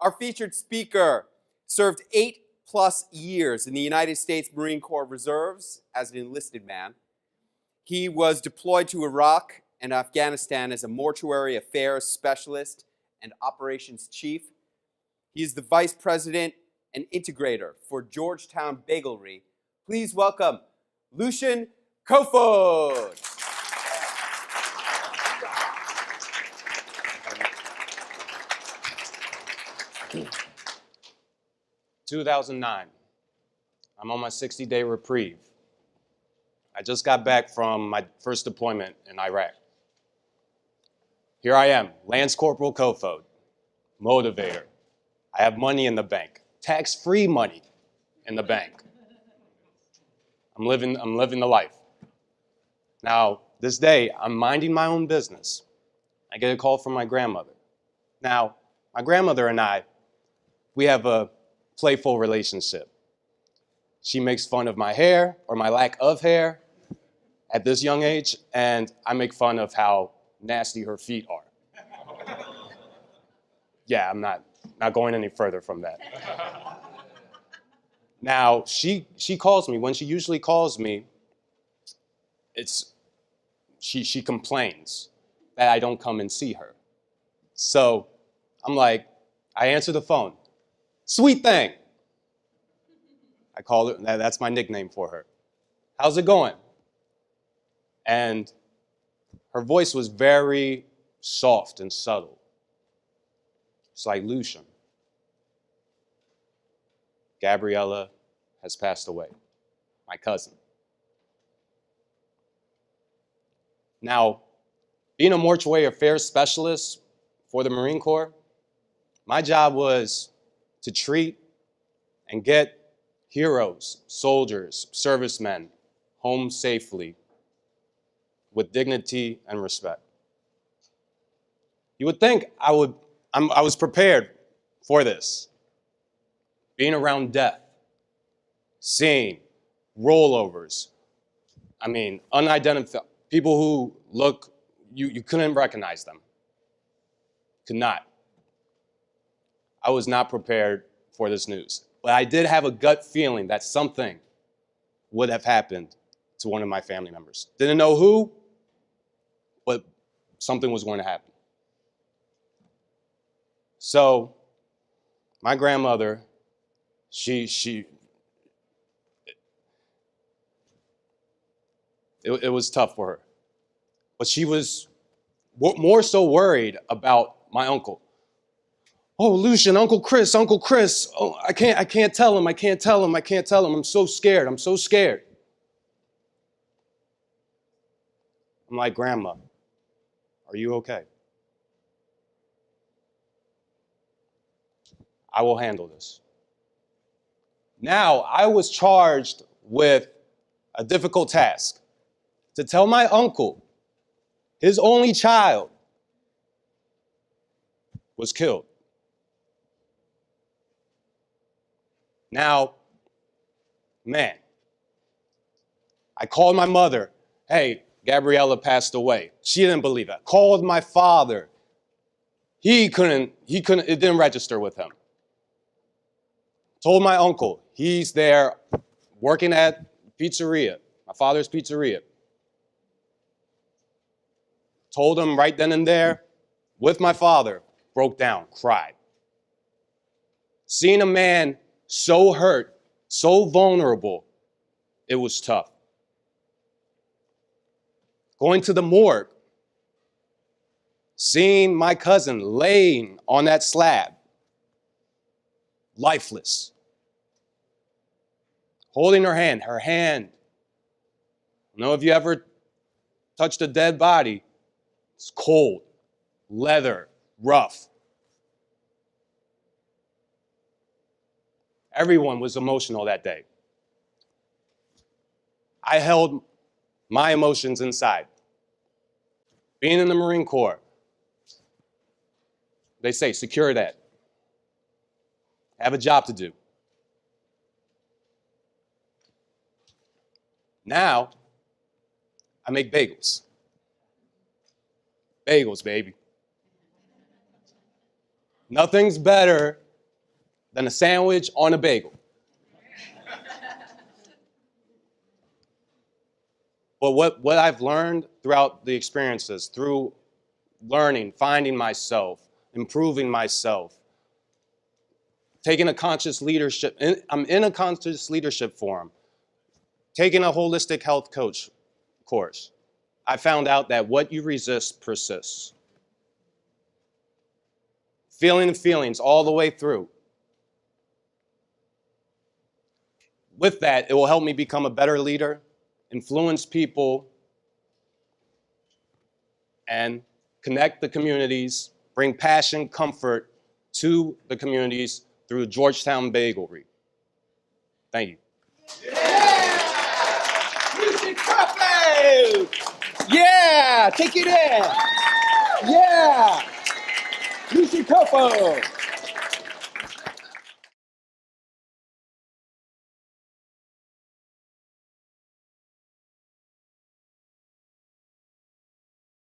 Our featured speaker served 8+ years in the United States Marine Corps Reserves as an enlisted man. He was deployed to Iraq and Afghanistan as a mortuary affairs specialist and operations chief. He is the vice president and integrator for Georgetown Bagelry. Please welcome Lucien Koefoed. 2009. I'm on my 60-day reprieve. I just got back from my first deployment in Iraq. Here I am, Lance Corporal Koefoed, motivator. I have money in the bank, tax-free money in the bank. I'm living the life. Now, this day, I'm minding my own business. I get a call from my grandmother. Now, my grandmother and I, we have a playful relationship. She makes fun of my hair or my lack of hair at this young age, and I make fun of how nasty her feet are. Yeah, I'm not going any further from that. Now, she calls me. When she usually calls me, she complains that I don't come and see her. So I'm like, I answer the phone. Sweet thing. I call her, that's my nickname for her. How's it going? And her voice was very soft and subtle. It's like, Lucien, Gabriella has passed away, my cousin. Now, being a mortuary affairs specialist for the Marine Corps, my job was to treat and get heroes, soldiers, servicemen home safely with dignity and respect. You would think I was prepared for this. Being around death, seeing rollovers, unidentified, people who look, you couldn't recognize them. Could not. I was not prepared for this news. But I did have a gut feeling that something would have happened to one of my family members. Didn't know who, but something was going to happen. So my grandmother, it was tough for her. But she was more so worried about my uncle. Oh, Lucien, Uncle Chris. Oh, I can't tell him. I'm so scared. I'm like, Grandma, are you okay? I will handle this. Now, I was charged with a difficult task to tell my uncle, his only child, was killed. Now, man, I called my mother. Hey, Gabriella passed away. She didn't believe it. Called my father. It didn't register with him. Told my uncle, he's there working at pizzeria, my father's pizzeria. Told him right then and there, with my father, broke down, cried. Seeing a man so hurt, so vulnerable, it was tough. Going to the morgue, seeing my cousin laying on that slab, lifeless. Holding her hand. I don't know if you ever touched a dead body. It's cold, leather, rough. Everyone was emotional that day. I held my emotions inside. Being in the Marine Corps, they say, secure that. I have a job to do. Now, I make bagels. Bagels, baby. Nothing's better than a sandwich on a bagel. But what I've learned throughout the experiences, through learning, finding myself, improving myself, taking a conscious leadership, I'm in a conscious leadership forum, taking a holistic health coach course, I found out that what you resist persists. Feeling the feelings all the way through. With that, it will help me become a better leader, influence people, and connect the communities, bring passion, comfort to the communities through Georgetown Bagelry. Thank you. Lucien Koefoed! Yeah, take it in. Yeah, Lucien Koefoed.